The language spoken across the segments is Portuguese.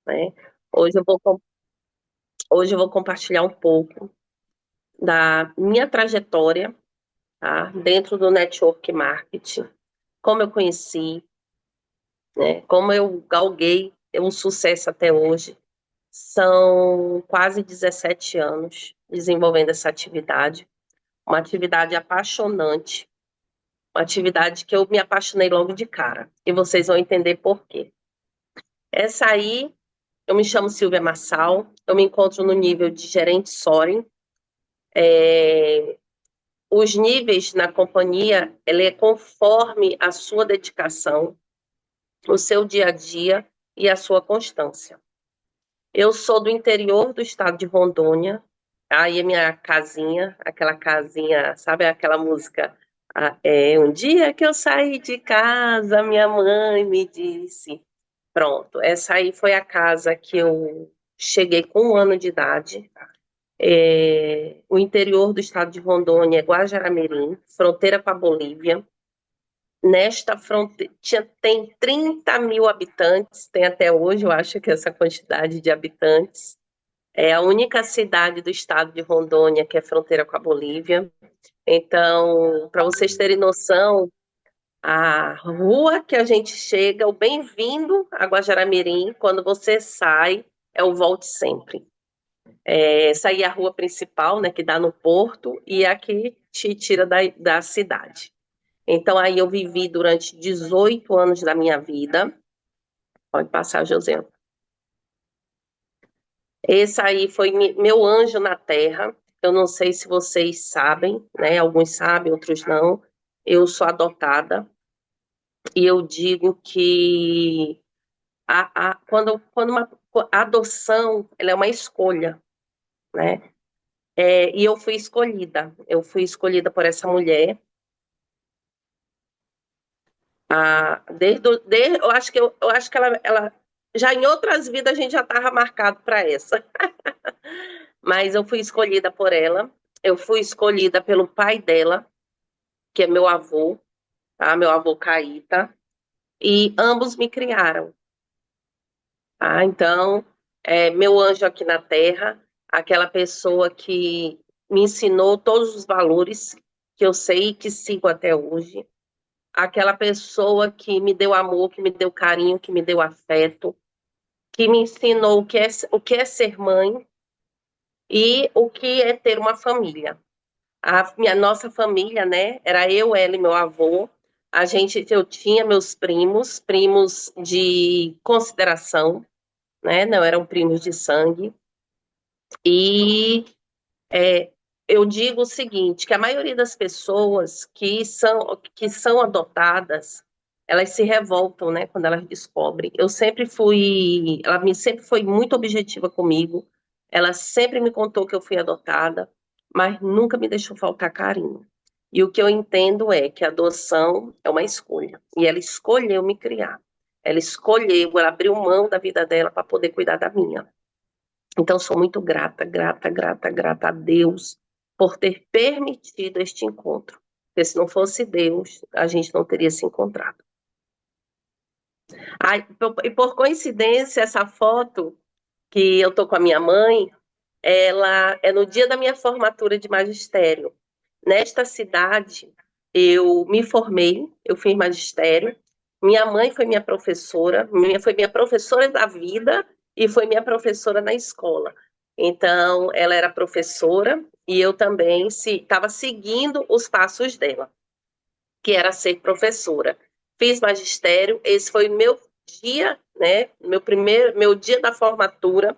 né? Hoje eu vou, com- hoje eu vou compartilhar um pouco da minha trajetória, tá? Dentro do network marketing, como eu conheci, né? Como eu galguei um sucesso até hoje. São quase 17 anos desenvolvendo essa atividade, uma atividade apaixonante, uma atividade que eu me apaixonei logo de cara, e vocês vão entender por quê. Essa aí, eu me chamo Silvia Massal, eu me encontro no nível de gerente Soaring. Os níveis na companhia, ele é conforme a sua dedicação, o seu dia a dia e a sua constância. Eu sou do interior do estado de Rondônia, aí a minha casinha, aquela casinha, sabe aquela música? Um dia que eu saí de casa, minha mãe me disse. Pronto, essa aí foi a casa que eu cheguei com 1 ano de idade. O interior do estado de Rondônia é Guajará-Mirim, fronteira com a Bolívia. Nesta fronteira tem 30 mil habitantes, tem até hoje, eu acho que essa quantidade de habitantes. É a única cidade do estado de Rondônia que é fronteira com a Bolívia. Então, para vocês terem noção, a rua que a gente chega, o bem-vindo a Guajará-Mirim, quando você sai, é o volte sempre. Essa aí é a rua principal, né, que dá no porto, e é a que te tira da cidade. Então, aí eu vivi durante 18 anos da minha vida. Pode passar, José. Esse aí foi meu anjo na terra. Eu não sei se vocês sabem, né? Alguns sabem, outros não. Eu sou adotada e eu digo que quando uma a adoção ela é uma escolha, né? E eu fui escolhida. Eu fui escolhida por essa mulher. Eu acho que ela já em outras vidas a gente já estava marcado para essa. Mas eu fui escolhida por ela. Eu fui escolhida pelo pai dela, que é meu avô, tá? Meu avô Caíta, e ambos me criaram, tá? Então, meu anjo aqui na Terra, aquela pessoa que me ensinou todos os valores que eu sei e que sigo até hoje, aquela pessoa que me deu amor, que me deu carinho, que me deu afeto, que me ensinou o que é ser mãe e o que é ter uma família. Nossa família, né? Era eu, ela e meu avô. Eu tinha meus primos de consideração, né? Não eram primos de sangue. E é, eu digo o seguinte, que a maioria das pessoas que são adotadas, elas se revoltam, né? Quando elas descobrem. Sempre foi muito objetiva comigo. Ela sempre me contou que eu fui adotada, mas nunca me deixou faltar carinho. E o que eu entendo é que a adoção é uma escolha. E ela escolheu me criar. Ela abriu mão da vida dela para poder cuidar da minha. Então, sou muito grata, grata, grata, grata a Deus por ter permitido este encontro. Porque se não fosse Deus, a gente não teria se encontrado. E por coincidência, essa foto que eu tô com a minha mãe, ela é no dia da minha formatura de magistério. Nesta cidade, eu me formei, eu fiz magistério. Minha mãe foi minha professora da vida e foi minha professora na escola. Então, ela era professora e eu também estava seguindo os passos dela, que era ser professora. Fiz magistério, esse foi meu dia, né? Meu dia da formatura.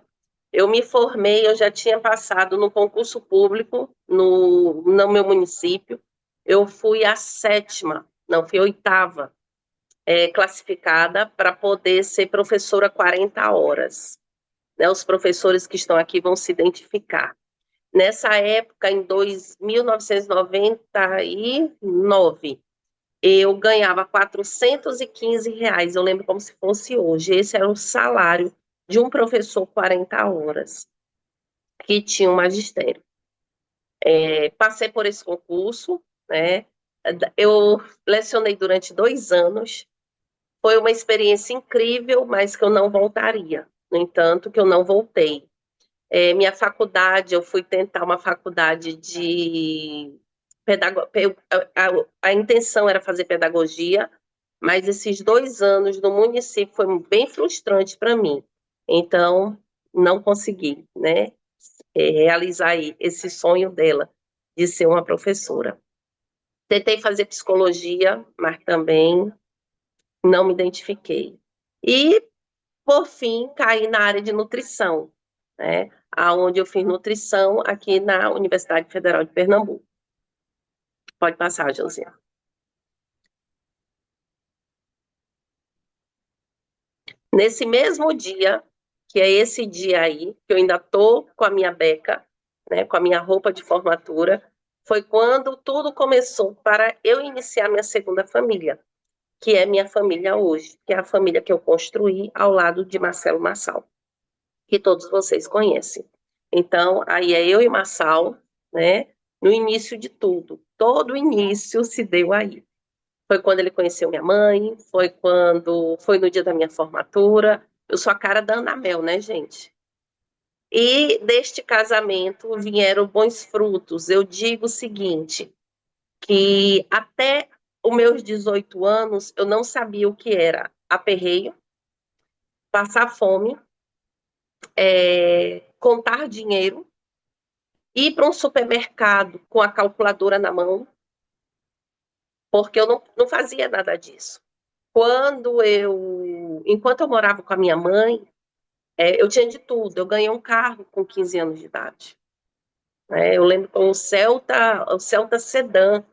Eu me formei, eu já tinha passado no concurso público no meu município. Eu fui a sétima, não, fui a oitava classificada para poder ser professora 40 horas. Né? Os professores que estão aqui vão se identificar. Nessa época, em 1999, eu ganhava R$ 415. Eu lembro como se fosse hoje. Esse era o salário de um professor 40 horas, que tinha um magistério. Passei por esse concurso, né? Eu lecionei durante 2 anos. Foi uma experiência incrível, mas que eu não voltaria. no entanto, que eu não voltei. Minha faculdade, eu fui tentar uma faculdade de pedagogia, a intenção era fazer pedagogia, mas esses 2 anos no município foi bem frustrante para mim. Então, não consegui, né, realizar aí esse sonho dela de ser uma professora. Tentei fazer psicologia, mas também não me identifiquei. E, por fim, caí na área de nutrição, né? Aonde eu fiz nutrição aqui na Universidade Federal de Pernambuco. Pode passar, José. Nesse mesmo dia, que é esse dia aí, que eu ainda estou com a minha beca, né, com a minha roupa de formatura, foi quando tudo começou para eu iniciar minha segunda família, que é minha família hoje, que é a família que eu construí ao lado de Marcelo Massal, que todos vocês conhecem. Então, aí é eu e Massal, né, no início de tudo. Todo o início se deu aí. Foi quando ele conheceu minha mãe, foi no dia da minha formatura. Eu sou a cara da Anabel, né, gente? E deste casamento vieram bons frutos. Eu digo o seguinte, que até os meus 18 anos eu não sabia o que era aperreio, passar fome, contar dinheiro, ir para um supermercado com a calculadora na mão, porque eu não fazia nada disso. Enquanto eu morava com a minha mãe, eu tinha de tudo. Eu ganhei um carro com 15 anos de idade. Eu lembro com o Celta Sedã.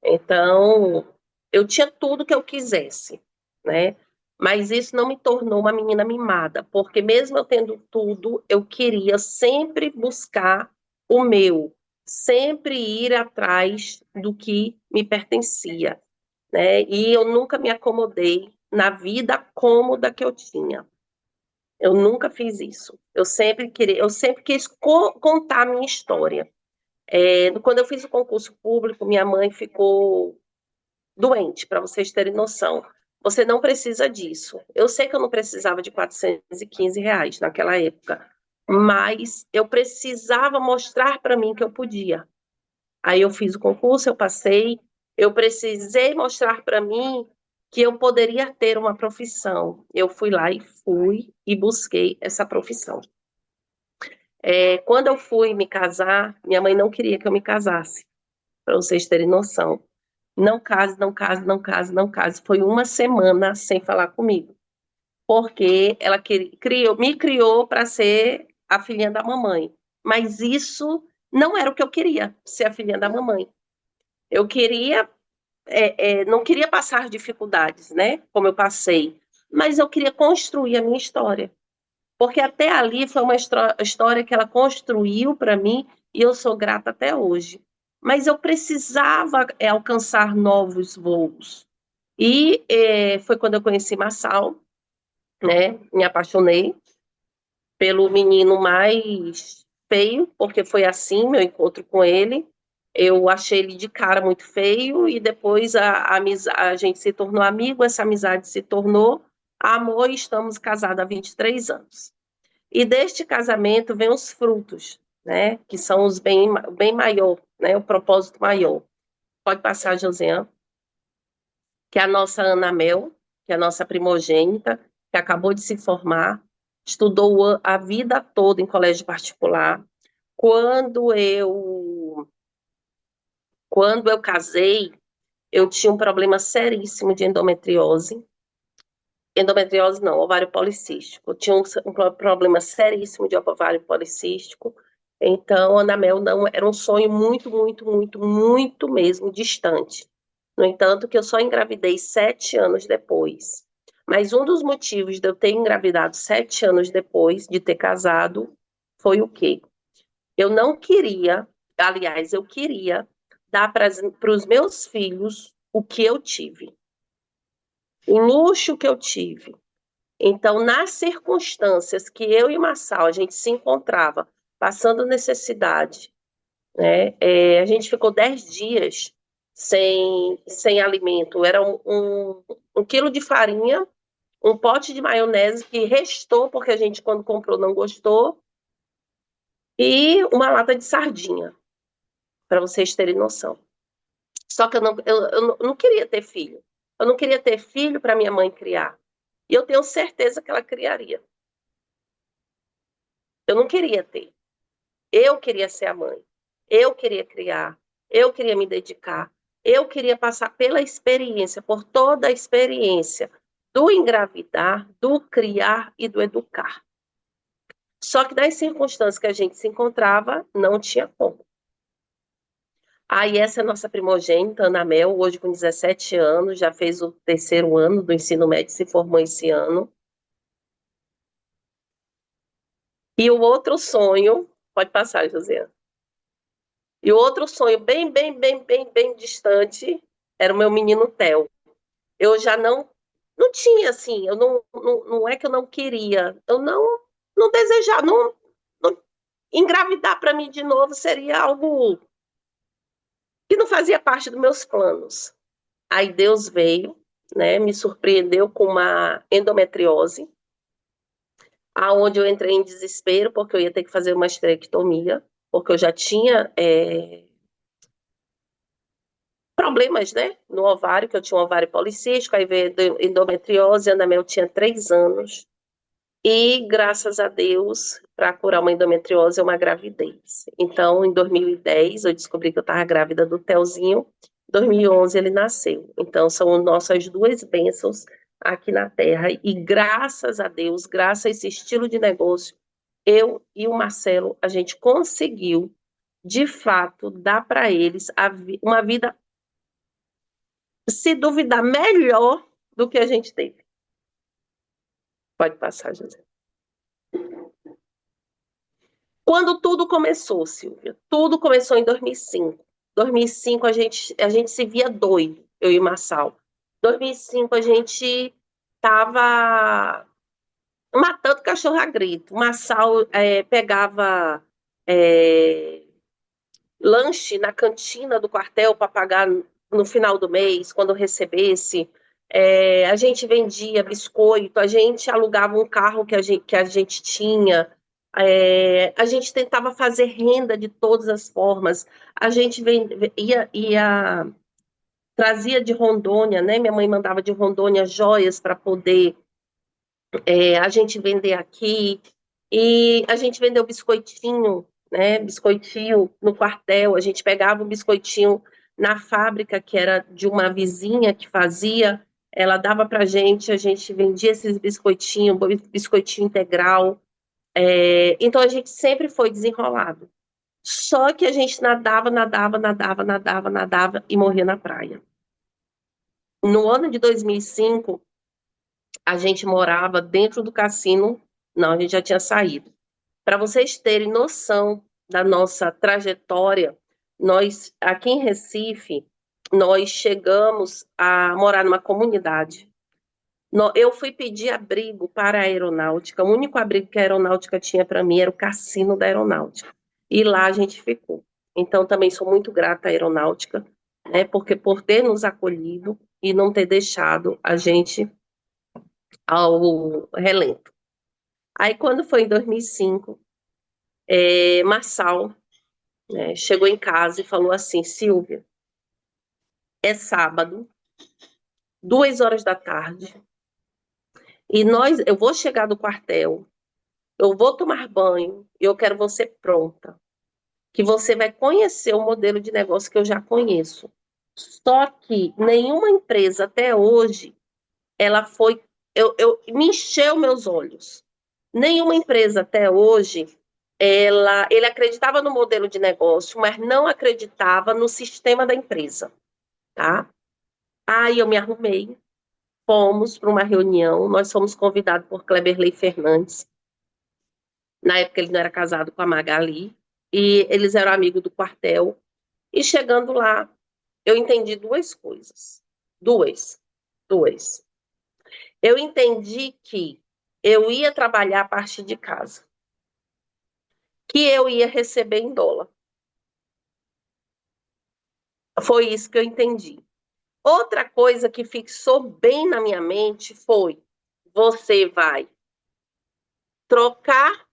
Então, eu tinha tudo que eu quisesse, né? Mas isso não me tornou uma menina mimada, porque mesmo eu tendo tudo, eu queria sempre buscar o meu, sempre ir atrás do que me pertencia, né? E eu nunca me acomodei na vida cômoda que eu tinha. Eu nunca fiz isso. Eu sempre quis contar a minha história. Quando eu fiz o concurso público, minha mãe ficou doente, para vocês terem noção. Você não precisa disso. Eu sei que eu não precisava de R$ 415 naquela época, mas eu precisava mostrar para mim que eu podia. Aí eu fiz o concurso, eu passei, eu precisei mostrar para mim que eu poderia ter uma profissão. Eu fui e busquei essa profissão. Quando eu fui me casar, minha mãe não queria que eu me casasse, para vocês terem noção. Não case, não case, não case, não case. Foi uma semana sem falar comigo, porque ela me criou para ser a filhinha da mamãe. Mas isso não era o que eu queria, ser a filhinha da mamãe. Eu queria, não queria passar dificuldades, né? Como eu passei, mas eu queria construir a minha história. Porque até ali foi uma história que ela construiu para mim e eu sou grata até hoje. Mas eu precisava alcançar novos voos. E foi quando eu conheci Massal, né? Me apaixonei pelo menino mais feio, porque foi assim meu encontro com ele. Eu achei ele de cara muito feio e depois a gente se tornou amigo, essa amizade se tornou amor e estamos casados há 23 anos. E deste casamento vem os frutos, né? Que são os bem maior, né? O propósito maior. Pode passar, Josiane, que é a nossa Ana Mel, que é a nossa primogênita, que acabou de se formar, estudou a vida toda em colégio particular. Quando eu, quando eu casei, eu tinha um problema seríssimo de endometriose. Endometriose não, ovário policístico. Eu tinha um problema seríssimo de ovário policístico. Então, Ana Mel não era um sonho muito, muito, muito, muito mesmo distante. No entanto, que eu só engravidei 7 anos depois. Mas um dos motivos de eu ter engravidado 7 anos depois de ter casado foi o quê? Eu não queria, aliás, eu queria dar para os meus filhos o que eu tive, o luxo que eu tive. Então, nas circunstâncias que eu e Massal a gente se encontrava, passando necessidade, né? A gente ficou 10 dias sem alimento. Era um quilo de farinha um pote de maionese que restou, porque a gente, quando comprou, não gostou, e uma lata de sardinha, para vocês terem noção. Só que eu não queria ter filho. Eu não queria ter filho para minha mãe criar. E eu tenho certeza que ela criaria. Eu não queria ter. Eu queria ser a mãe. Eu queria criar. Eu queria me dedicar. Eu queria passar pela experiência, por toda a experiência do engravidar, do criar e do educar. Só que nas circunstâncias que a gente se encontrava, não tinha como. Aí essa é a nossa primogênita, Ana Mel, hoje com 17 anos, já fez o terceiro ano do ensino médio, se formou esse ano. E o outro sonho, pode passar, Josiane. E o outro sonho bem distante era o meu menino Theo. Eu já não tinha assim, eu não é que eu não queria, eu não desejava, não engravidar para mim de novo seria algo que não fazia parte dos meus planos. Aí Deus veio, né, me surpreendeu com uma endometriose, aonde eu entrei em desespero porque eu ia ter que fazer uma esterectomia, porque eu já tinha problemas, né, no ovário, que eu tinha um ovário policístico, aí veio endometriose, a Ana Mel tinha 3 anos, e graças a Deus, para curar uma endometriose é uma gravidez. Então, em 2010, eu descobri que eu estava grávida do Telzinho, em 2011 ele nasceu. Então, são nossas duas bênçãos aqui na Terra, e graças a Deus, graças a esse estilo de negócio, eu e o Marcelo, a gente conseguiu, de fato, dar para eles uma vida, se duvidar, melhor do que a gente teve. Pode passar, José. Quando tudo começou, Silvia, tudo começou em 2005. 2005 a gente se via doido, eu e o Marçal. 2005 a gente tava matando cachorro a grito. O Marçal pegava é, lanche na cantina do quartel para pagar no final do mês, quando recebesse. A gente vendia biscoito, a gente alugava um carro que a gente tinha. A gente tentava fazer renda de todas as formas. A gente trazia de Rondônia, né? Minha mãe mandava de Rondônia joias para poder a gente vender aqui. E a gente vendeu biscoitinho, né? Biscoitinho no quartel. A gente pegava o biscoitinho na fábrica, que era de uma vizinha que fazia. Ela dava para a gente vendia esses biscoitinhos, biscoitinho integral. Então a gente sempre foi desenrolado. Só que a gente nadava e morria na praia. No ano de 2005, a gente morava dentro do cassino. Não, a gente já tinha saído. Para vocês terem noção da nossa trajetória, nós, aqui em Recife, nós chegamos a morar numa comunidade. Eu fui pedir abrigo para a aeronáutica. O único abrigo que a aeronáutica tinha para mim era o cassino da aeronáutica. E lá a gente ficou. Então, também sou muito grata à aeronáutica, né, porque por ter nos acolhido e não ter deixado a gente ao relento. Aí, quando foi em 2005, Marçal, né, chegou em casa e falou assim: Silvia, é sábado, 2 horas da tarde, e eu vou chegar do quartel, eu vou tomar banho e eu quero você pronta, que você vai conhecer o modelo de negócio que eu já conheço. Só que nenhuma empresa até hoje, ela foi, me encheu meus olhos. Nenhuma empresa até hoje, ele acreditava no modelo de negócio, mas não acreditava no sistema da empresa, tá? Aí eu me arrumei, fomos para uma reunião, nós fomos convidados por Kleberley Fernandes. Na época ele não era casado com a Magali, e eles eram amigos do quartel. E chegando lá, eu entendi duas coisas. Duas. Duas. Eu entendi que eu ia trabalhar a partir de casa, que eu ia receber em dólar. Foi isso que eu entendi. Outra coisa que fixou bem na minha mente foi você vai trocar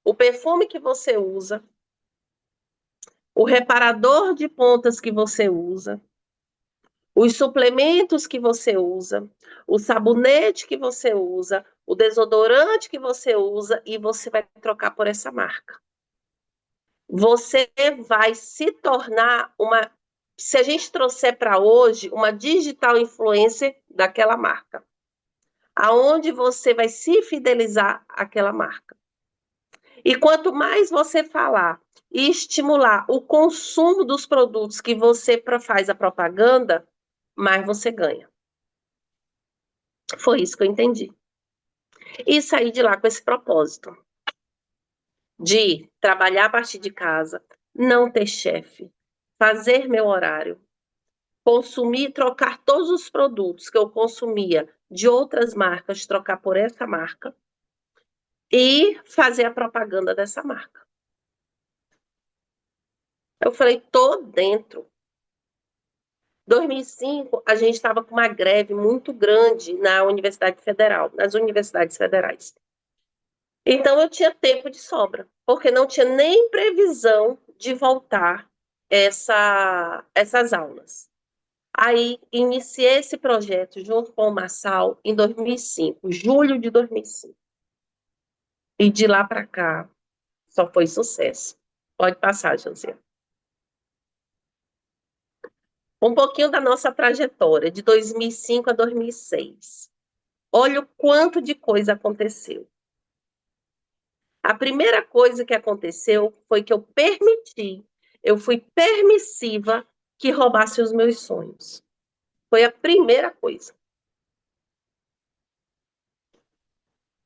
o perfume que você usa, o reparador de pontas que você usa, os suplementos que você usa, o sabonete que você usa, o desodorante que você usa e você vai trocar por essa marca. Você vai se tornar uma, se a gente trouxer para hoje, uma digital influencer daquela marca, aonde você vai se fidelizar àquela marca. E quanto mais você falar e estimular o consumo dos produtos que você faz a propaganda, mais você ganha. Foi isso que eu entendi. E saí de lá com esse propósito de trabalhar a partir de casa, não ter chefe, fazer meu horário, consumir, trocar todos os produtos que eu consumia de outras marcas, trocar por essa marca e fazer a propaganda dessa marca. Eu falei, tô dentro. 2005, a gente estava com uma greve muito grande na Universidade Federal, nas universidades federais. Então, eu tinha tempo de sobra, porque não tinha nem previsão de voltar essas aulas. Aí, iniciei esse projeto junto com o Marçal em 2005, julho de 2005. E de lá para cá, só foi sucesso. Pode passar, José. Um pouquinho da nossa trajetória, de 2005 a 2006. Olha o quanto de coisa aconteceu. A primeira coisa que aconteceu foi que eu fui permissiva que roubasse os meus sonhos. Foi a primeira coisa.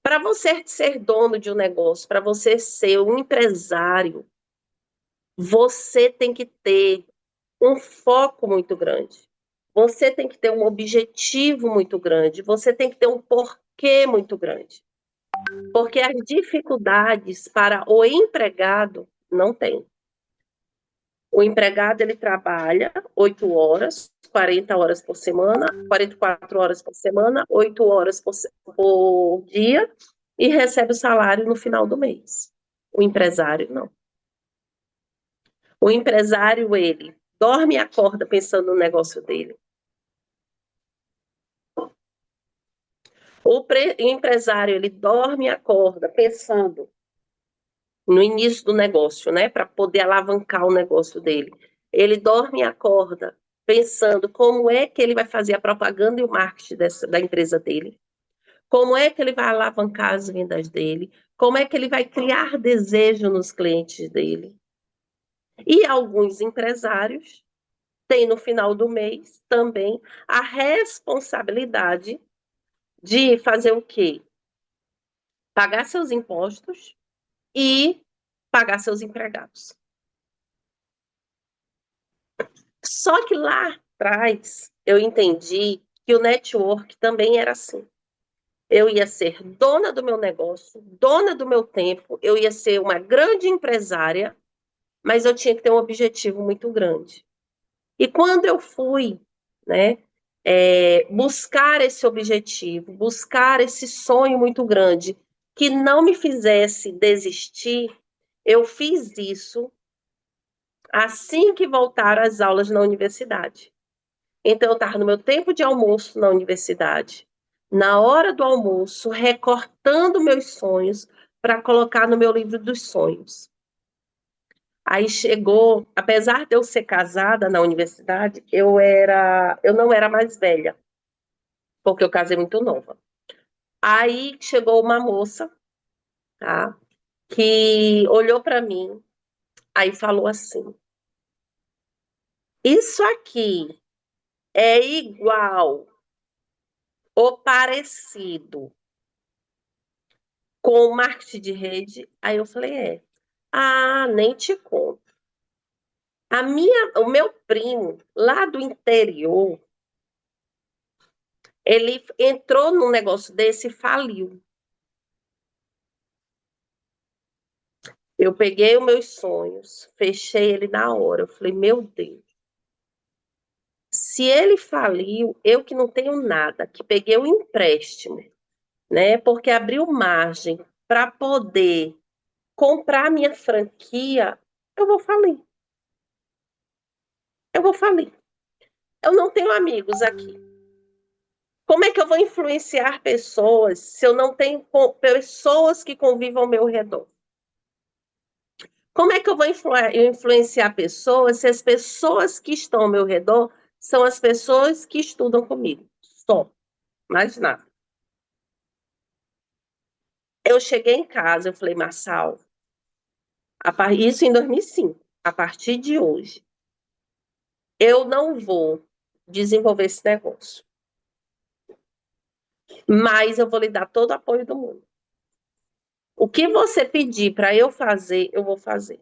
Para você ser dono de um negócio, para você ser um empresário, você tem que ter um foco muito grande. Você tem que ter um objetivo muito grande. Você tem que ter um porquê muito grande. Porque as dificuldades para o empregado não tem. O empregado ele trabalha 8 horas, 40 horas por semana, 44 horas por semana, 8 horas por dia e recebe o salário no final do mês. O empresário não. O empresário ele dorme e acorda pensando no negócio dele. O empresário ele dorme e acorda pensando no início do negócio, né, para poder alavancar o negócio dele. Ele dorme e acorda pensando como é que ele vai fazer a propaganda e o marketing da empresa dele, como é que ele vai alavancar as vendas dele, como é que ele vai criar desejo nos clientes dele. E alguns empresários têm no final do mês também a responsabilidade de fazer o quê? Pagar seus impostos e pagar seus empregados. Só que lá atrás eu entendi que o network também era assim. Eu ia ser dona do meu negócio, dona do meu tempo, eu ia ser uma grande empresária, mas eu tinha que ter um objetivo muito grande. E quando eu fui, né, buscar esse objetivo, buscar esse sonho muito grande, que não me fizesse desistir, eu fiz isso assim que voltaram as aulas na universidade. Então, eu estava no meu tempo de almoço na universidade, na hora do almoço, recortando meus sonhos para colocar no meu livro dos sonhos. Aí chegou, apesar de eu ser casada na universidade, eu não era mais velha, porque eu casei muito nova. Aí chegou uma moça, tá, que olhou para mim, aí falou assim: Isso aqui é igual ou parecido com o marketing de rede? Aí eu falei, Ah, nem te conto. O meu primo, lá do interior, ele entrou num negócio desse e faliu. Eu peguei os meus sonhos, fechei ele na hora. Eu falei, meu Deus, Se ele faliu, eu que não tenho nada, que peguei o empréstimo, né? Porque abriu margem para poder comprar minha franquia, eu vou falir. Eu vou falir. Eu não tenho amigos aqui. Como é que eu vou influenciar pessoas se eu não tenho pessoas que convivam ao meu redor? Como é que eu vou influenciar pessoas se as pessoas que estão ao meu redor são as pessoas que estudam comigo? Só, mais nada. Eu cheguei em casa, eu falei, Marçal, isso em 2005, a partir de hoje, eu não vou desenvolver esse negócio, mas eu vou lhe dar todo o apoio do mundo. O que você pedir para eu fazer, eu vou fazer.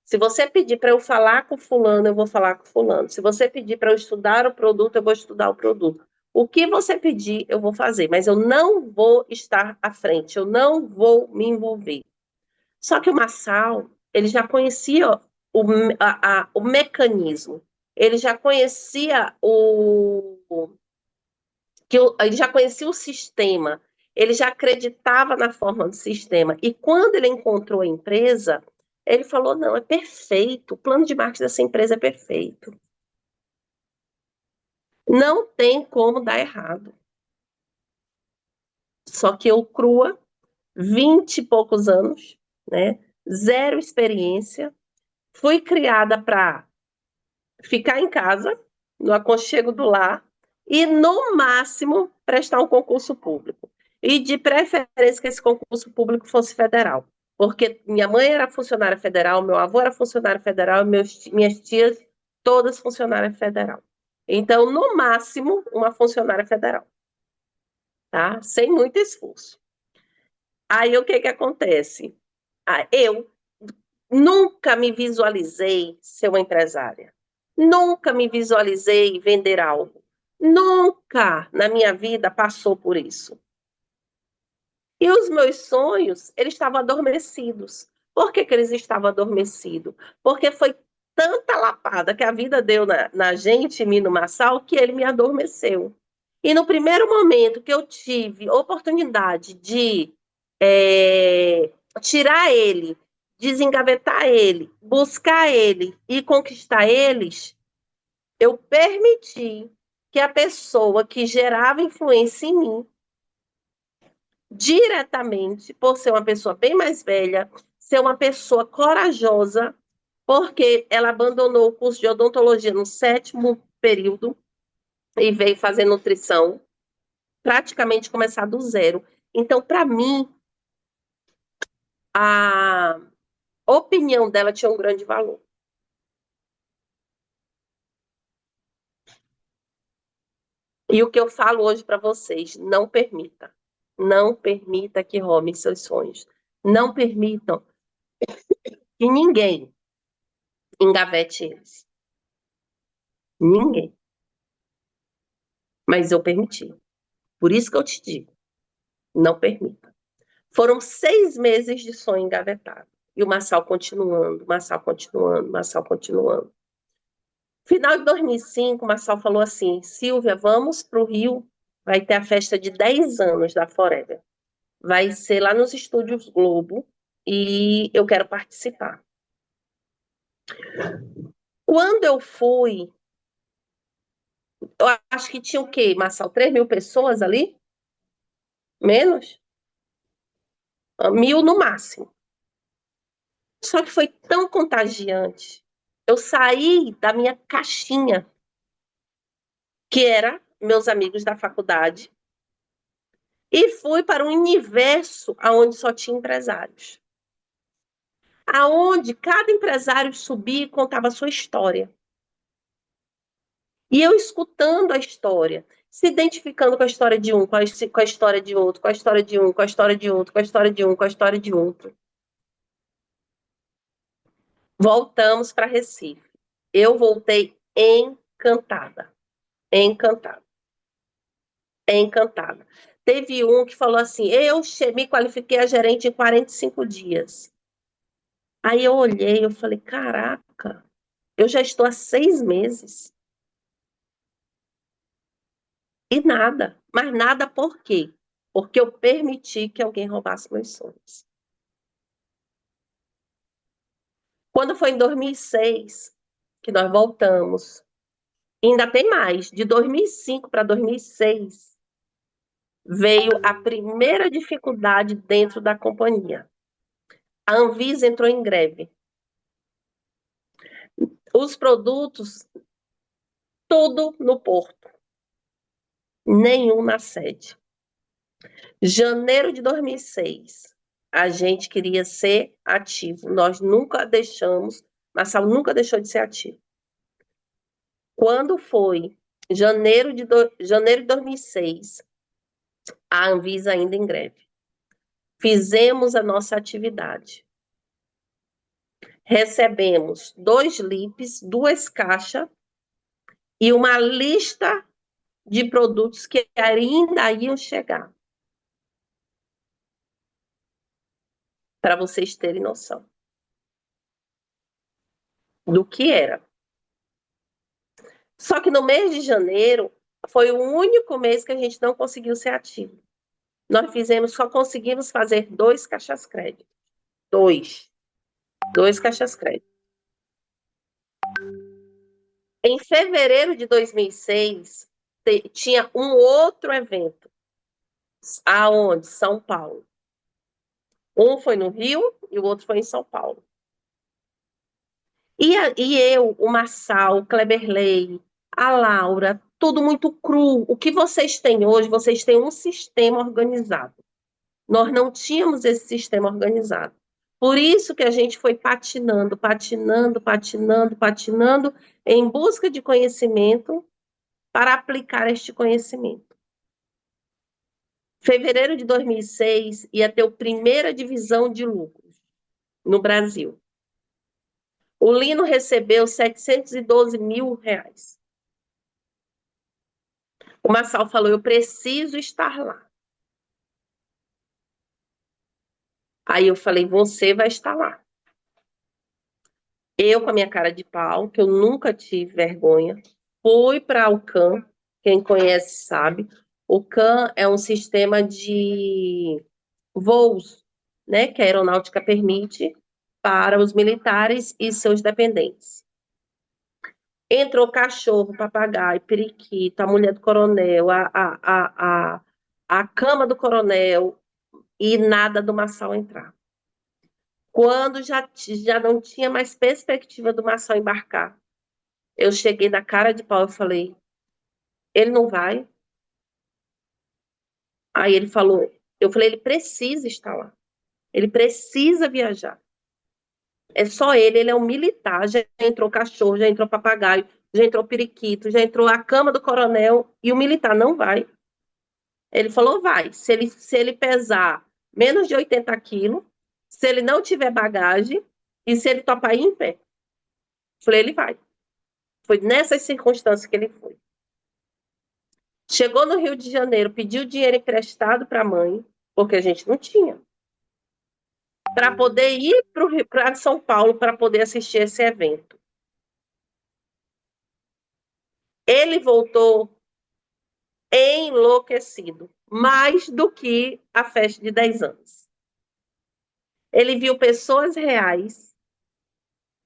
Se você pedir para eu falar com fulano, eu vou falar com fulano. Se você pedir para eu estudar o produto, eu vou estudar o produto. O que você pedir, eu vou fazer, mas eu não vou estar à frente, eu não vou me envolver. Só que o Marçal, ele já conhecia o mecanismo, ele já conhecia ele já conhecia o sistema, ele já acreditava na forma do sistema. E quando ele encontrou a empresa, ele falou: não, é perfeito, o plano de marketing dessa empresa é perfeito. Não tem como dar errado. Só que eu crua, 20 e poucos anos, né? Zero experiência. Fui criada para ficar em casa, no aconchego do lar, e, no máximo, prestar um concurso público. E, de preferência, que esse concurso público fosse federal. Porque minha mãe era funcionária federal, meu avô era funcionário federal, minhas tias, todas funcionárias federal. Então, no máximo, uma funcionária federal, tá? Sem muito esforço. Aí, o que que acontece? Eu nunca me visualizei ser uma empresária. Nunca me visualizei vender algo. Nunca na minha vida passou por isso. E os meus sonhos, eles estavam adormecidos. Por que que eles estavam adormecidos? Porque foi tanta lapada que a vida deu na gente, em mim, no Marçal, que ele me adormeceu. E no primeiro momento que eu tive oportunidade de tirar ele, desengavetar ele, buscar ele e conquistar eles, eu permiti que a pessoa que gerava influência em mim, diretamente, por ser uma pessoa bem mais velha, ser uma pessoa corajosa, porque ela abandonou o curso de odontologia no 7º período e veio fazer nutrição, praticamente começar do zero. Então, para mim, a opinião dela tinha um grande valor. E o que eu falo hoje para vocês, não permita. Não permita que roubem seus sonhos. Não permitam que ninguém engavete eles. Ninguém. Mas eu permiti. Por isso que eu te digo, não permita. Foram 6 meses de sonho engavetado. E o Marçal continuando, Marçal continuando, Marçal continuando. Final de 2005, o Marçal falou assim: Silvia, vamos para o Rio, vai ter a festa de 10 anos da Forever. Vai ser lá nos Estúdios Globo e eu quero participar. Quando eu fui, eu acho que tinha o quê, Marçal? 3.000 pessoas ali? Menos? 1.000 no máximo. Só que foi tão contagiante. Eu saí da minha caixinha, que era meus amigos da faculdade, e fui para um universo onde só tinha empresários. Aonde cada empresário subia e contava a sua história. E eu escutando a história, se identificando com a história de um, com a história de outro, com a história de um, com a história de outro, com a história de um, com a história de outro. Voltamos para Recife. Eu voltei encantada. Encantada. Encantada. Teve um que falou assim: eu me qualifiquei a gerente em 45 dias. Aí eu olhei, eu falei: caraca, eu já estou há 6 meses. E nada. Mas nada por quê? Porque eu permiti que alguém roubasse meus sonhos. Quando foi em 2006 que nós voltamos, ainda tem mais, de 2005 para 2006, veio a primeira dificuldade dentro da companhia. A Anvisa entrou em greve. Os produtos, tudo no porto, nenhum na sede. Janeiro de 2006, a gente queria ser ativo. Nós nunca deixamos, Marçal nunca deixou de ser ativo. Quando foi janeiro de 2006, a Anvisa ainda em greve. Fizemos a nossa atividade. Recebemos 2 LIPs, 2 caixas e uma lista de produtos que ainda iam chegar. Para vocês terem noção do que era. Só que no mês de janeiro foi o único mês que a gente não conseguiu ser ativo. Só conseguimos fazer 2 caixas crédito. 2. 2 caixas crédito. Em fevereiro de 2006, tinha um outro evento. Aonde? São Paulo. Um foi no Rio e o outro foi em São Paulo. E eu, o Marçal, o Kleberley, a Laura, tudo muito cru. O que vocês têm hoje, vocês têm um sistema organizado. Nós não tínhamos esse sistema organizado. Por isso que a gente foi patinando, patinando, patinando, patinando, em busca de conhecimento para aplicar este conhecimento. Fevereiro de 2006 ia ter a primeira divisão de lucros no Brasil. O Lino recebeu 712 mil reais. O Marçal falou, eu preciso estar lá. Aí eu falei, você vai estar lá. Eu, com a minha cara de pau, que eu nunca tive vergonha, fui para o CAM, quem conhece sabe. O CAM é um sistema de voos, né, que a aeronáutica permite para os militares e seus dependentes. Entrou cachorro, papagaio, periquito, a mulher do coronel, a cama do coronel e nada do Marçal entrar. Quando já não tinha mais perspectiva do Marçal embarcar, eu cheguei na cara de pau e falei, ele não vai? Aí ele falou, eu falei, ele precisa estar lá. Ele precisa viajar. É só ele é um militar, já entrou cachorro, já entrou papagaio, já entrou periquito, já entrou a cama do coronel e o militar não vai. Ele falou, vai. Se ele pesar menos de 80 quilos, se ele não tiver bagagem e se ele topar ir em pé. Falei, ele vai. Foi nessas circunstâncias que ele foi. Chegou no Rio de Janeiro, pediu dinheiro emprestado para a mãe, porque a gente não tinha, para poder ir para São Paulo para poder assistir esse evento. Ele voltou enlouquecido, mais do que a festa de 10 anos. Ele viu pessoas reais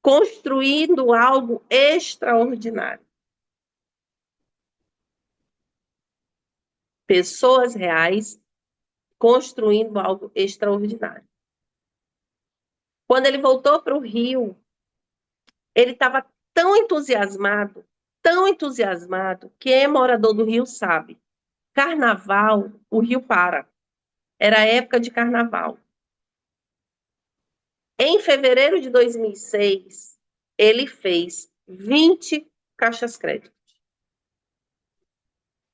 construindo algo extraordinário. Pessoas reais construindo algo extraordinário. Quando ele voltou para o Rio, ele estava tão entusiasmado, que é morador do Rio sabe. Carnaval, o Rio para. Era a época de carnaval. Em fevereiro de 2006, ele fez 20 caixas crédito.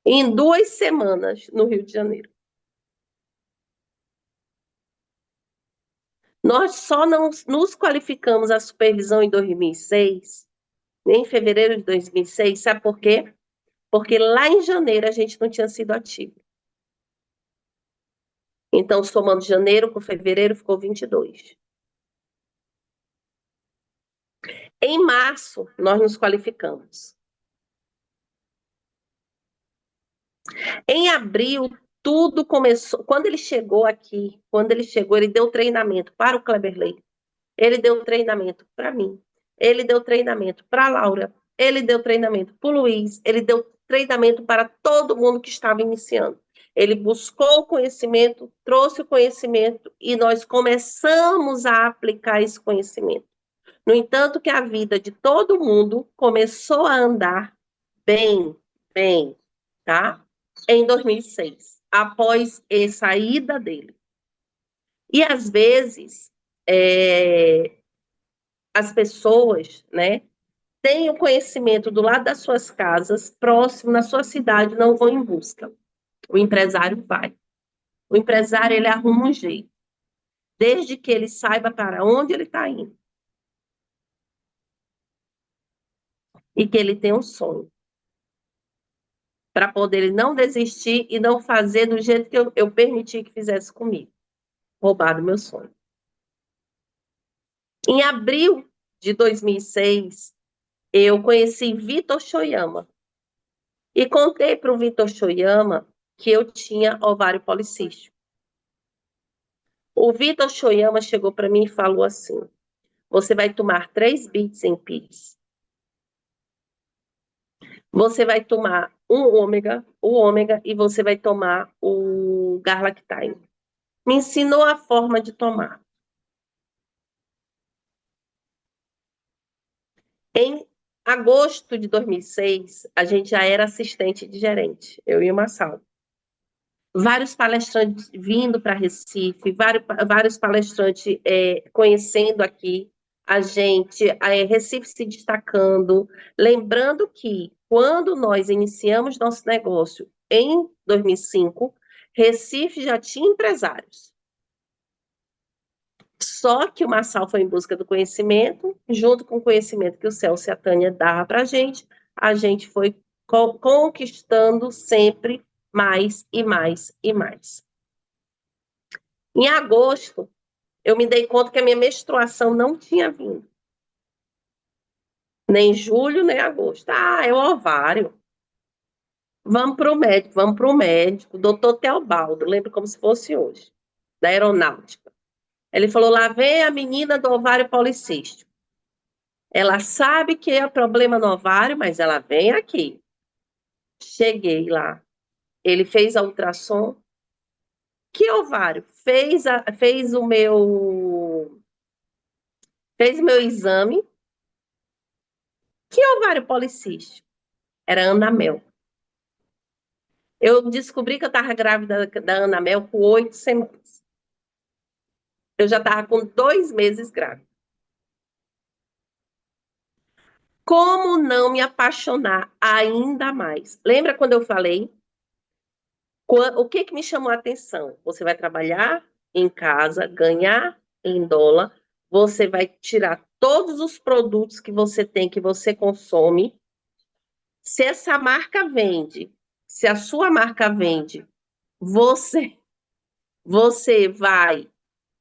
Em 2 semanas, no Rio de Janeiro. Nós só não nos qualificamos à supervisão em 2006, em fevereiro de 2006, sabe por quê? Porque lá em janeiro a gente não tinha sido ativo. Então, somando janeiro com fevereiro, ficou 22. Em março, nós nos qualificamos. Em abril, tudo começou. Quando ele chegou aqui, ele deu treinamento para o Kleberley, ele deu treinamento para mim, ele deu treinamento para a Laura, ele deu treinamento para o Luiz, ele deu treinamento para todo mundo que estava iniciando. Ele buscou o conhecimento, trouxe o conhecimento e nós começamos a aplicar esse conhecimento. No entanto, que a vida de todo mundo começou a andar bem, bem, tá? Em 2006, após a saída dele. E às vezes as pessoas, né, têm o conhecimento do lado das suas casas, próximo na sua cidade, não vão em busca. O empresário vai. O empresário ele arruma um jeito, desde que ele saiba para onde ele está indo e que ele tem um sonho, para poder ele não desistir e não fazer do jeito que eu permiti que fizesse comigo, roubar do meu sonho. Em abril de 2006, eu conheci Vitor Shoyama e contei para o Vitor Shoyama que eu tinha ovário policístico. O Vitor Shoyama chegou para mim e falou assim: você vai tomar 3 bits em PIDs. Você vai tomar o ômega, e você vai tomar o Garlactine. Me ensinou a forma de tomar. Em agosto de 2006, a gente já era assistente de gerente, eu e o Massal. Vários palestrantes vindo para Recife, vários palestrantes conhecendo aqui a gente, Recife se destacando. Lembrando que, quando nós iniciamos nosso negócio em 2005, Recife já tinha empresários. Só que o Massal foi em busca do conhecimento, junto com o conhecimento que o Celso e a Tânia davam para a gente foi conquistando sempre mais e mais e mais. Em agosto, eu me dei conta que a minha menstruação não tinha vindo. Nem julho, nem agosto. Ah, é o ovário. Vamos para o médico, vamos para o médico. Doutor Teobaldo, lembro como se fosse hoje, da aeronáutica. Ele falou, lá vem a menina do ovário policístico. Ela sabe que é problema no ovário, mas ela vem aqui. Cheguei lá. Ele fez a ultrassom. Que ovário? Fez o meu exame. Que ovário policístico? Era Anamel. Eu descobri que eu estava grávida da Anamel com 8 semanas. Eu já estava com 2 meses grávida. Como não me apaixonar ainda mais? Lembra quando eu falei? O que me chamou a atenção? Você vai trabalhar em casa, ganhar em dólar, você vai tirar todos os produtos que você tem, que você consome. Se essa marca vende, se a sua marca vende, você, você vai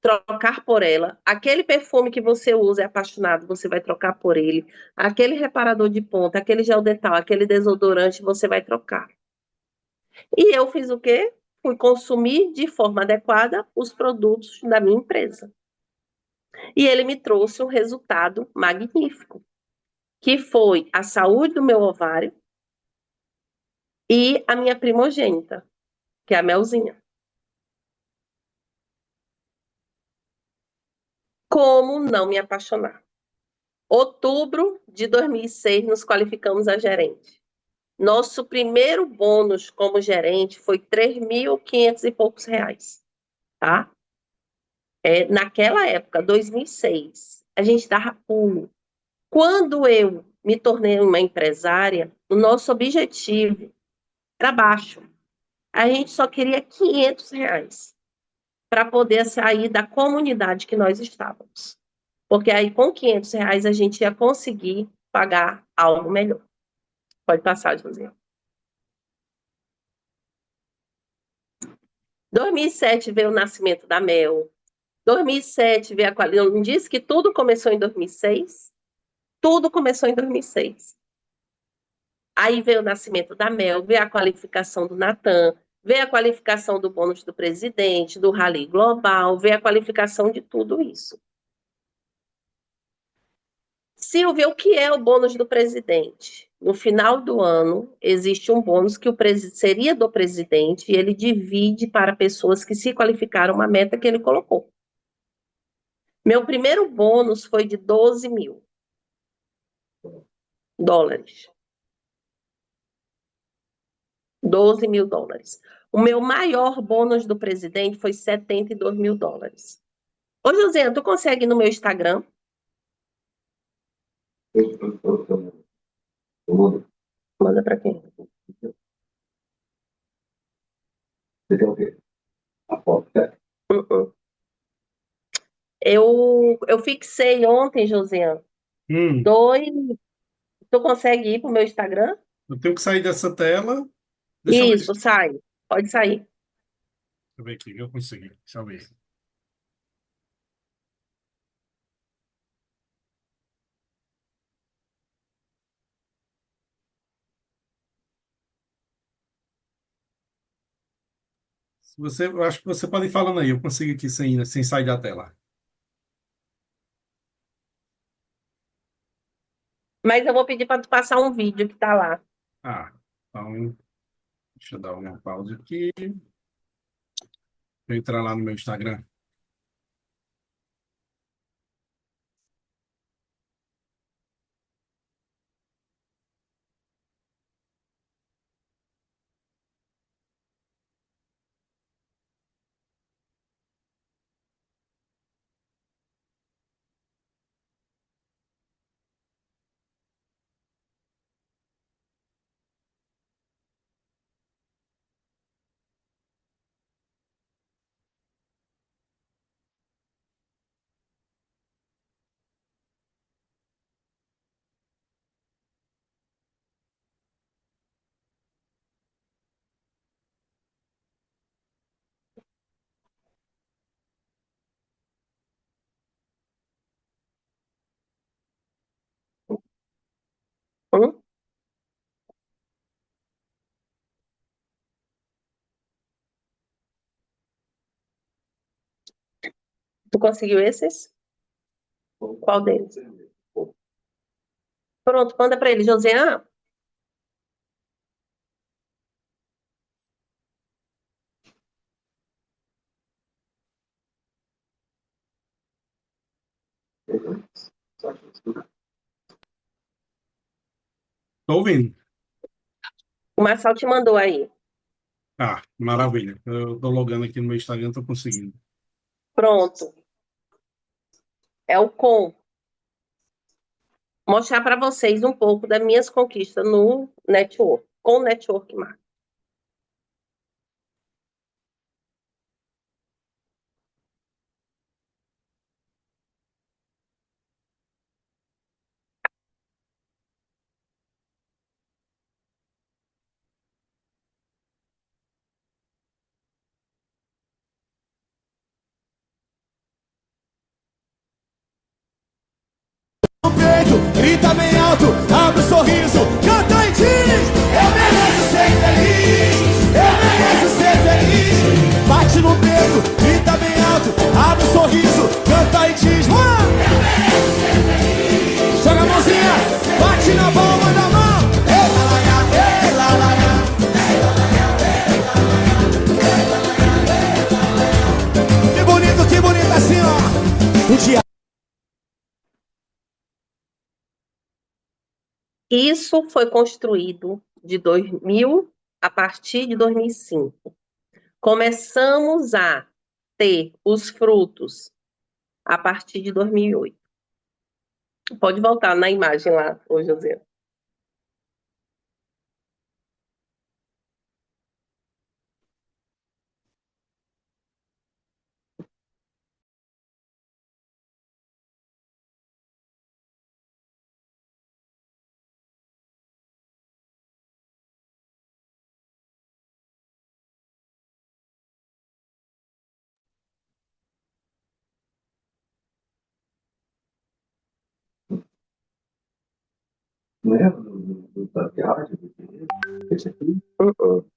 trocar por ela. Aquele perfume que você usa é apaixonado, você vai trocar por ele. Aquele reparador de ponta, aquele gel dental, aquele desodorante, você vai trocar. E eu fiz o quê? Fui consumir de forma adequada os produtos da minha empresa. E ele me trouxe um resultado magnífico, que foi a saúde do meu ovário e a minha primogênita, que é a Melzinha. Como não me apaixonar? Outubro de 2006, nos qualificamos a gerente. Nosso primeiro bônus como gerente foi 3.500 e poucos reais, tá? Naquela época, 2006, a gente dava pulo. Quando eu me tornei uma empresária, o nosso objetivo era baixo. A gente só queria 500 reais para poder sair da comunidade que nós estávamos. Porque aí, com 500 reais, a gente ia conseguir pagar algo melhor. Pode passar, José. 2007 veio o nascimento da Mel. 2007 veio a qualidade. Não disse que tudo começou em 2006? Tudo começou em 2006. Aí veio o nascimento da Mel, veio a qualificação do Natan, veio a qualificação do bônus do presidente, do Rally Global, veio a qualificação de tudo isso. Silvia, o que é o bônus do presidente? No final do ano, existe um bônus que seria do presidente e ele divide para pessoas que se qualificaram uma meta que ele colocou. Meu primeiro bônus foi de 12 mil dólares. 12 mil dólares. O meu maior bônus do presidente foi 72 mil dólares. Ô, José, tu consegue ir no meu Instagram? Manda para quem? Você tem o quê? A foto, certo? Eu fixei ontem, Josiane, Hum, dois. Tu consegue ir para o meu Instagram? eu tenho que sair dessa tela. Deixa eu ver. Isso, sai. Pode sair. Deixa eu ver aqui, eu consegui. Deixa eu ver. Eu acho que você pode ir falando aí, eu consigo aqui sem sair da tela. Mas eu vou pedir para tu passar um vídeo que tá lá. Ah, então, deixa eu dar uma pausa aqui. Vou entrar lá no meu Instagram. Hum? Tu conseguiu esses? Qual deles? Pronto, manda para ele, Josiane. Tô ouvindo. O Marçal te mandou aí. Ah, maravilha. Eu tô logando aqui no meu Instagram, tô conseguindo. Pronto. É o com. Mostrar para vocês um pouco das minhas conquistas no network, com o network marketing. Grita bem alto, abre o sorriso, canta e diz: eu mereço ser feliz, eu mereço ser feliz. Bate no peito, grita bem alto, abre o sorriso, canta e diz: eu mereço ser feliz. Joga a mãozinha, bate na palma da mão. Ei, lalaiá, ei, lalaiá, ei, lalaiá. Que bonito assim, ó. O dia. Isso foi construído de 2000 a partir de 2005. Começamos a ter os frutos a partir de 2008. Pode voltar na imagem lá, ô José. Uh-uh.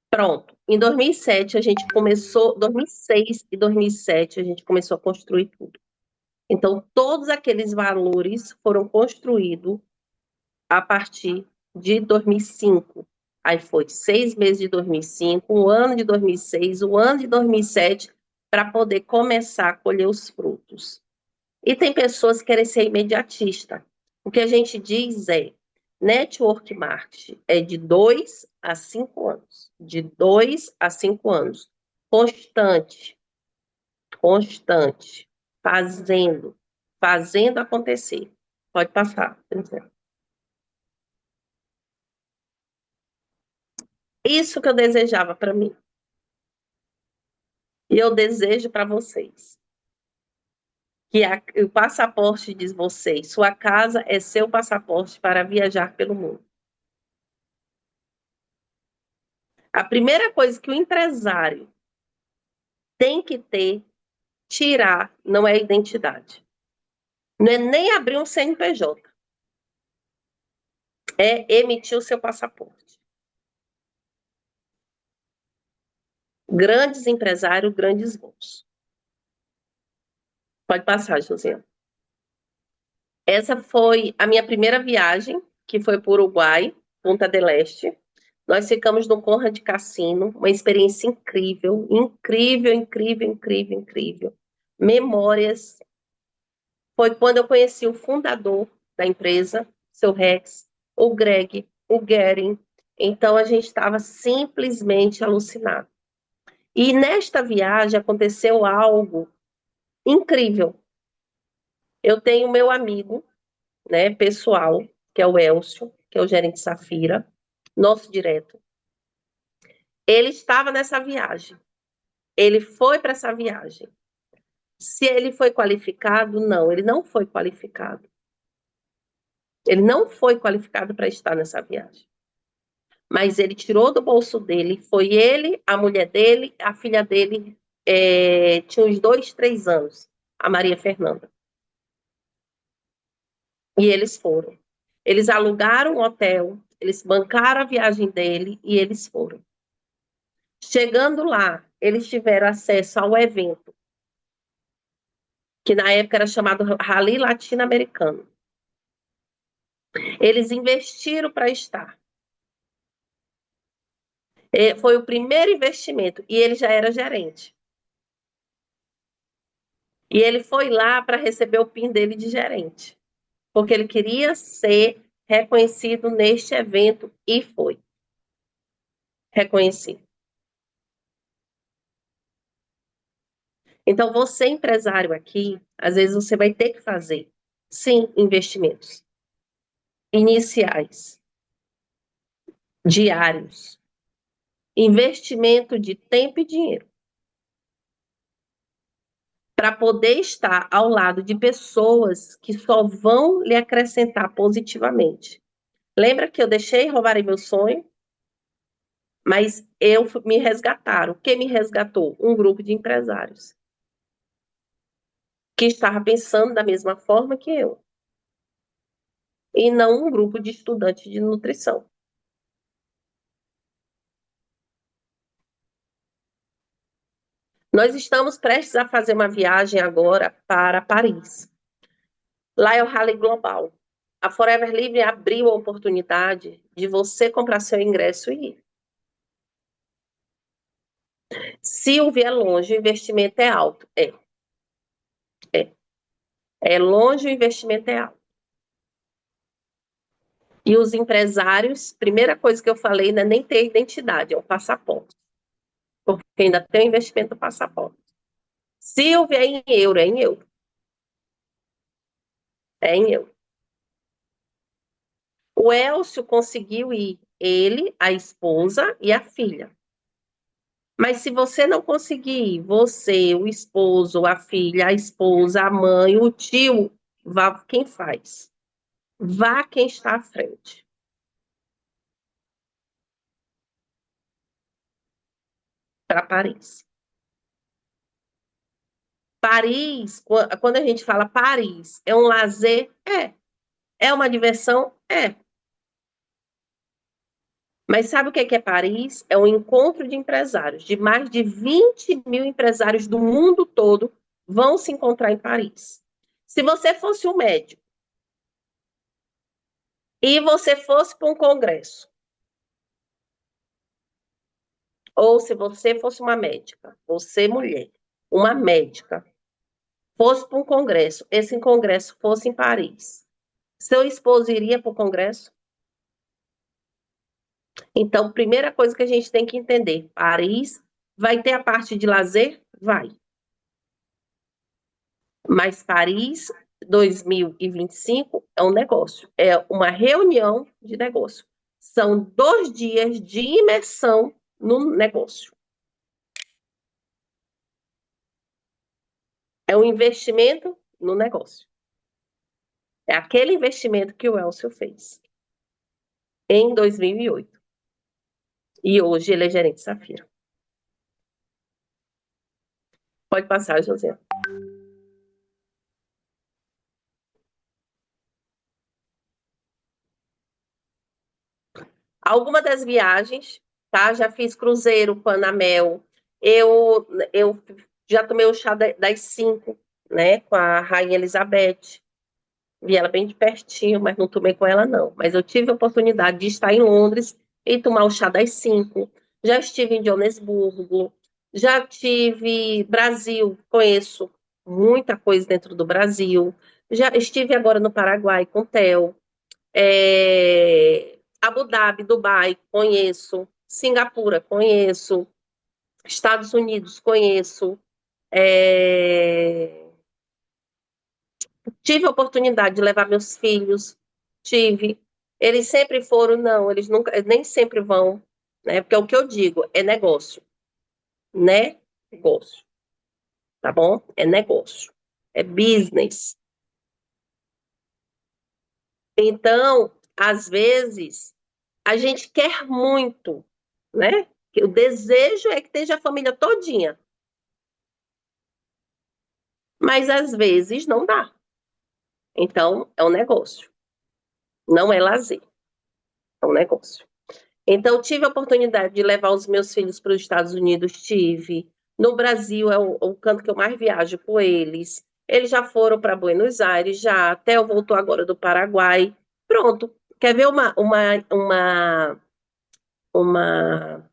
Pronto. Em 2007 a gente começou, 2006 e 2007 a gente começou a construir tudo. Então todos aqueles valores foram construídos a partir de 2005. Aí foi 6 meses de 2005, o ano de 2006, o ano de 2007, para poder começar a colher os frutos. E tem pessoas que querem ser imediatista. O que a gente diz é, network marketing é de 2 a 5 anos. De 2 a 5 anos. Constante, constante, fazendo acontecer. Pode passar. Isso que eu desejava para mim. E eu desejo para vocês. Que o passaporte diz vocês, sua casa é seu passaporte para viajar pelo mundo. A primeira coisa que o empresário tem que tirar, não é a identidade. Não é nem abrir um CNPJ. É emitir o seu passaporte. Grandes empresários, grandes voos. Pode passar, Josiane. Essa foi a minha primeira viagem, que foi para o Uruguai, Punta del Este. Nós ficamos no Conrad Cassino, uma experiência incrível, incrível, incrível, incrível, incrível. Memórias. Foi quando eu conheci o fundador da empresa, seu Rex, o Greg, o Gering. Então a gente estava simplesmente alucinado. E nesta viagem aconteceu algo incrível. Eu tenho meu amigo, né, pessoal, que é o Elcio, que é o gerente Safira, nosso direto. Ele estava nessa viagem. Ele foi para essa viagem. Se ele foi qualificado, não, ele não foi qualificado. Ele não foi qualificado para estar nessa viagem. Mas ele tirou do bolso dele, foi ele, a mulher dele, a filha dele, tinha uns 2, 3 anos, a Maria Fernanda. E eles foram. Eles alugaram um hotel, eles bancaram a viagem dele e eles foram. Chegando lá, eles tiveram acesso ao evento, que na época era chamado Rally Latino-Americano. Eles investiram para estar. Foi o primeiro investimento e ele já era gerente. E ele foi lá para receber o PIN dele de gerente, porque ele queria ser reconhecido neste evento e foi reconhecido. Então, você empresário aqui, às vezes você vai ter que fazer, sim, investimentos iniciais, diários, investimento de tempo e dinheiro, para poder estar ao lado de pessoas que só vão lhe acrescentar positivamente. Lembra que eu deixei roubarem meu sonho? Mas me resgataram. Quem me resgatou? Um grupo de empresários que estava pensando da mesma forma que eu. E não um grupo de estudantes de nutrição. Nós estamos prestes a fazer uma viagem agora para Paris. Lá é o Rally Global. A Forever Livre abriu a oportunidade de você comprar seu ingresso e ir. Silvia, é longe, o investimento é alto. É longe, o investimento é alto. E os empresários, primeira coisa que eu falei, não é nem ter identidade, é o passaporte. Porque ainda tem o investimento do passaporte. Silvia é em euro, é em euro. É em euro. O Elcio conseguiu ir, ele, a esposa e a filha. Mas se você não conseguir ir, você, o esposo, a filha, a esposa, a mãe, o tio, vá quem faz. Vá quem está à frente. Para Paris. Paris, quando a gente fala Paris, é um lazer? É. É uma diversão? É. Mas sabe o que é Paris? É um encontro de empresários. De mais de 20 mil empresários do mundo todo vão se encontrar em Paris. Se você fosse um médico e você fosse para um congresso, ou se você fosse uma médica, você mulher, uma médica, fosse para um congresso, esse congresso fosse em Paris, seu esposo iria para o congresso? Então, primeira coisa que a gente tem que entender, Paris vai ter a parte de lazer? Vai. Mas Paris 2025 é um negócio, é uma reunião de negócio. São 2 dias de imersão no negócio. É um investimento no negócio. É aquele investimento que o Elcio fez em 2008. E hoje ele é gerente de Safira. Pode passar, José. Alguma das viagens, tá? Já fiz cruzeiro, Panamel. Eu já tomei o chá das 5, né? Com a Rainha Elizabeth. Vi ela bem de pertinho, mas não tomei com ela, não. Mas eu tive a oportunidade de estar em Londres e tomar o chá das 5. Já estive em Joanesburgo. Já tive Brasil, conheço muita coisa dentro do Brasil. Já estive agora no Paraguai com o Theo. Abu Dhabi, Dubai, conheço. Singapura, conheço. Estados Unidos, conheço. Tive a oportunidade de levar meus filhos, tive. Eles sempre foram, não, eles nunca, nem sempre vão, né? Porque é o que eu digo, é negócio, né? Negócio, tá bom? É negócio, é business. Então, às vezes, a gente quer muito, né? O desejo é que esteja a família todinha, mas às vezes não dá. Então, é um negócio, não é lazer, é um negócio. Então, tive a oportunidade de levar os meus filhos para os Estados Unidos, tive. No Brasil é o canto que eu mais viajo com eles. Eles já foram para Buenos Aires, já. Até eu voltou agora do Paraguai. Pronto. Quer ver uma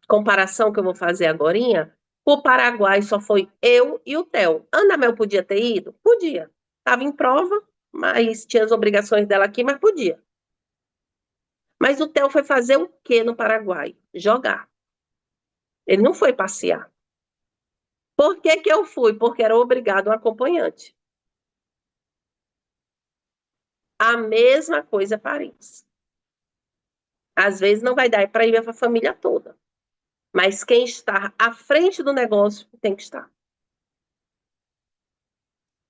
comparação que eu vou fazer agorinha? O Paraguai só foi eu e o Theo. Ana Mel podia ter ido? Podia. Estava em prova, mas tinha as obrigações dela aqui, mas podia. Mas o Theo foi fazer o quê no Paraguai? Jogar. Ele não foi passear. Por que que eu fui? Porque era obrigado um acompanhante. A mesma coisa Paris. Às vezes não vai dar para ir para a família toda. Mas quem está à frente do negócio tem que estar.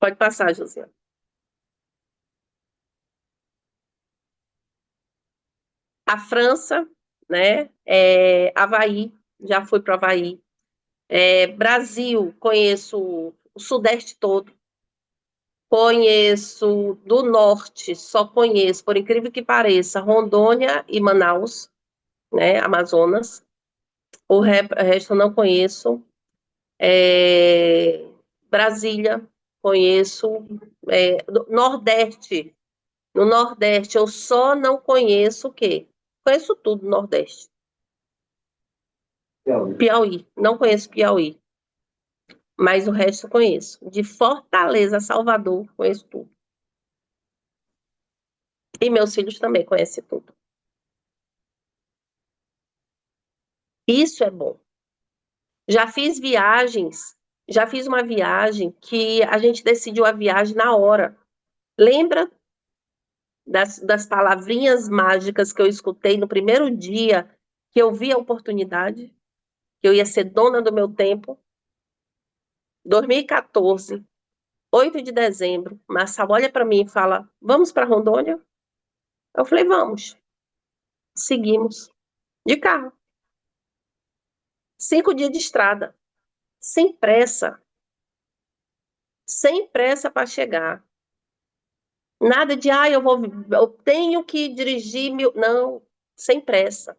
Pode passar, José. A França, né? Havaí, já fui para o Havaí. Brasil, conheço o Sudeste todo. Conheço do Norte, só conheço, por incrível que pareça, Rondônia e Manaus, né? Amazonas. O resto eu não conheço. Brasília, conheço. Nordeste. No Nordeste, eu só não conheço o quê? Conheço tudo no Nordeste. Piauí. Não conheço Piauí. Mas o resto eu conheço. De Fortaleza a Salvador, conheço tudo. E meus filhos também conhecem tudo. Isso é bom. Já fiz viagens, já fiz uma viagem que a gente decidiu a viagem na hora. Lembra das palavrinhas mágicas que eu escutei no primeiro dia que eu vi a oportunidade, que eu ia ser dona do meu tempo? 2014, 8 de dezembro, Marçal olha para mim e fala, vamos para Rondônia? Eu falei, vamos. Seguimos. De carro. 5 dias de estrada. Sem pressa. Sem pressa para chegar. Nada de, eu tenho que dirigir Não, sem pressa,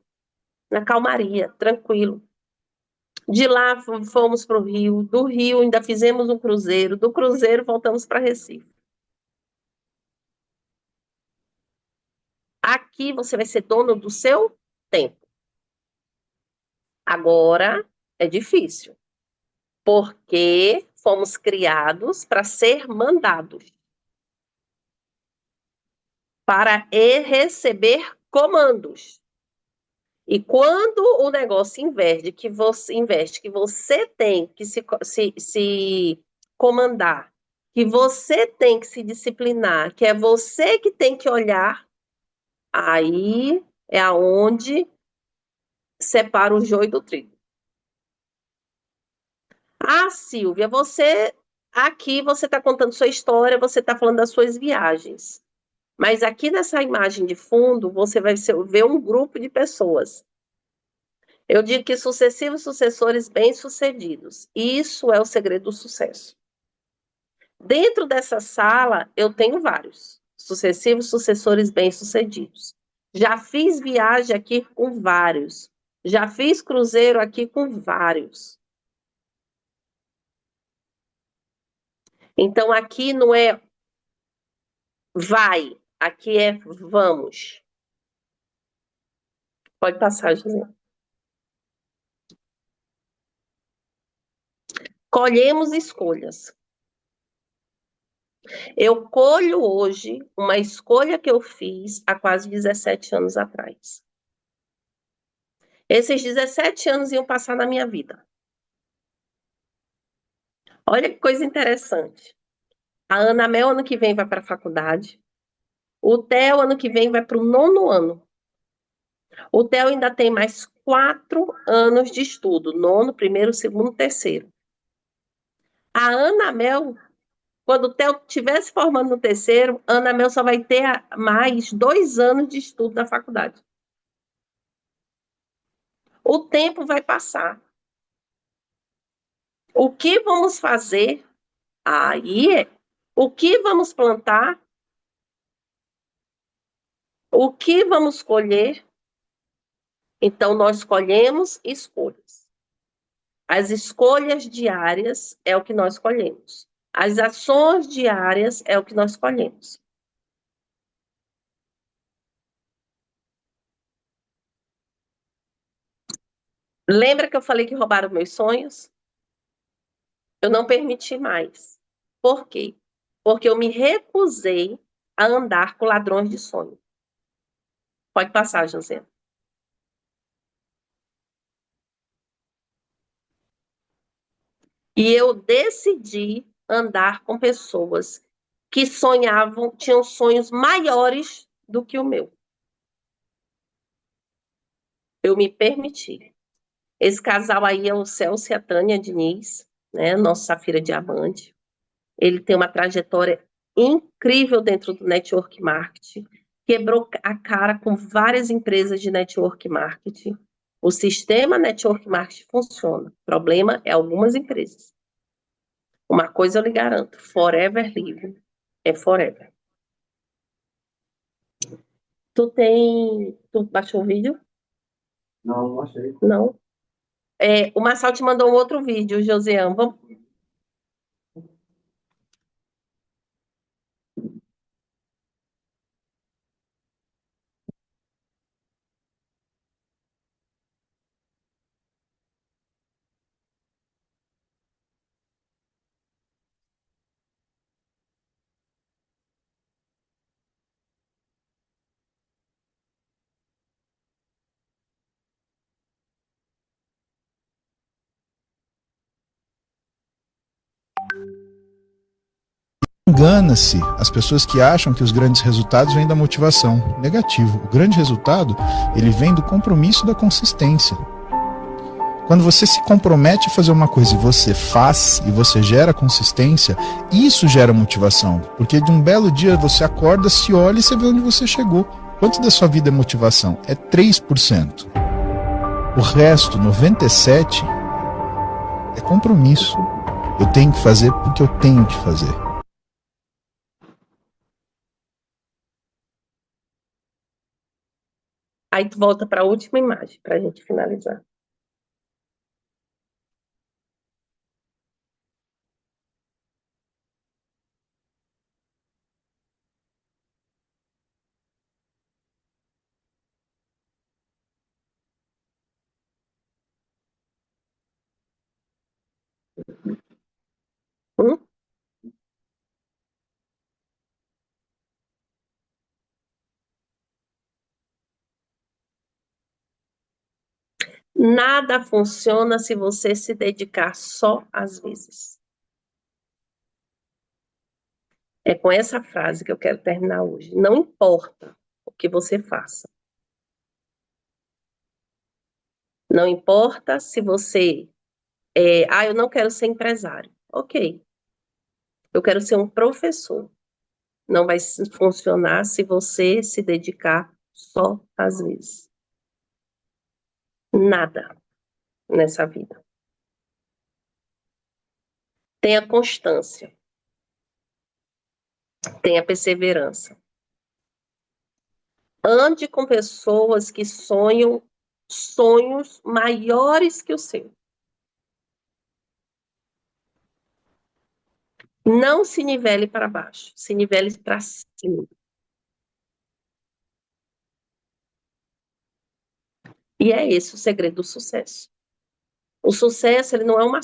na calmaria, tranquilo. De lá fomos para o Rio, do Rio ainda fizemos um cruzeiro, do cruzeiro voltamos para Recife. Aqui você vai ser dono do seu tempo. Agora é difícil, porque fomos criados para ser mandados, para receber comandos. E quando o negócio investe que você tem que se comandar, que você tem que se disciplinar, que é você que tem que olhar, aí é aonde separa o joio do trigo. Ah, Silvia, aqui você está contando sua história, você está falando das suas viagens. Mas aqui nessa imagem de fundo, você vai ver um grupo de pessoas. Eu digo que sucessivos sucessores bem-sucedidos. Isso é o segredo do sucesso. Dentro dessa sala, eu tenho vários sucessivos sucessores bem-sucedidos. Já fiz viagem aqui com vários. Já fiz cruzeiro aqui com vários. Então, aqui não é vai, aqui é vamos. Pode passar, José. Colhemos escolhas. Eu colho hoje uma escolha que eu fiz há quase 17 anos atrás. Esses 17 anos iam passar na minha vida. Olha que coisa interessante. A Ana Mel, ano que vem, vai para a faculdade. O Theo, ano que vem, vai para o 9º ano. O Theo ainda tem mais 4 anos de estudo. 9º, 1º, 2º, 3º. A Ana Mel, quando o Theo estiver se formando no 3º, a Ana Mel só vai ter mais 2 anos de estudo na faculdade. O tempo vai passar. O que vamos fazer? Aí, o que vamos plantar? O que vamos colher? Então, nós colhemos escolhas. As escolhas diárias é o que nós colhemos. As ações diárias é o que nós colhemos. Lembra que eu falei que roubaram meus sonhos? Eu não permiti mais. Por quê? Porque eu me recusei a andar com ladrões de sonho. Pode passar, José. E eu decidi andar com pessoas que sonhavam, tinham sonhos maiores do que o meu. Eu me permiti. Esse casal aí é o Celso e a Tânia Diniz, né? Nosso Safira Diamante. Ele tem uma trajetória incrível dentro do network marketing. Quebrou a cara com várias empresas de network marketing. O sistema network marketing funciona. O problema é algumas empresas. Uma coisa eu lhe garanto, forever livre é forever. Tu baixou o vídeo? Não, não achei. Não. O Marçal te mandou um outro vídeo, Josiane. Vamos... Engana-se as pessoas que acham que os grandes resultados vêm da motivação. Negativo. O grande resultado, ele vem do compromisso e da consistência. Quando você se compromete a fazer uma coisa e você faz, e você gera consistência, isso gera motivação. Porque de um belo dia você acorda, se olha e você vê onde você chegou. Quanto da sua vida é motivação? É 3%. O resto, 97%, é compromisso. Eu tenho que fazer porque eu tenho que fazer. Aí tu volta para a última imagem, para a gente finalizar. Hum? Nada funciona se você se dedicar só às vezes. É com essa frase que eu quero terminar hoje. Não importa o que você faça. Não importa se você... eu não quero ser empresário. Ok. Eu quero ser um professor. Não vai funcionar se você se dedicar só às vezes. Nada nessa vida. Tenha constância. Tenha perseverança. Ande com pessoas que sonham sonhos maiores que o seu. Não se nivele para baixo, se nivele para cima. E é esse o segredo do sucesso. O sucesso, ele não é não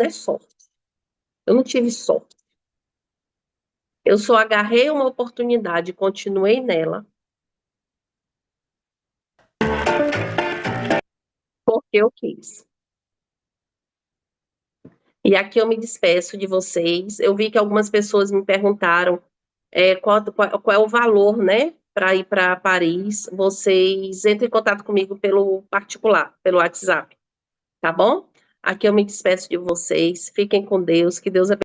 é sorte. Eu não tive sorte. Eu só agarrei uma oportunidade e continuei nela porque eu quis. E aqui eu me despeço de vocês. Eu vi que algumas pessoas me perguntaram qual é o valor, né, para ir para Paris. Vocês entrem em contato comigo pelo particular, pelo WhatsApp, tá bom? Aqui eu me despeço de vocês. Fiquem com Deus, que Deus abençoe.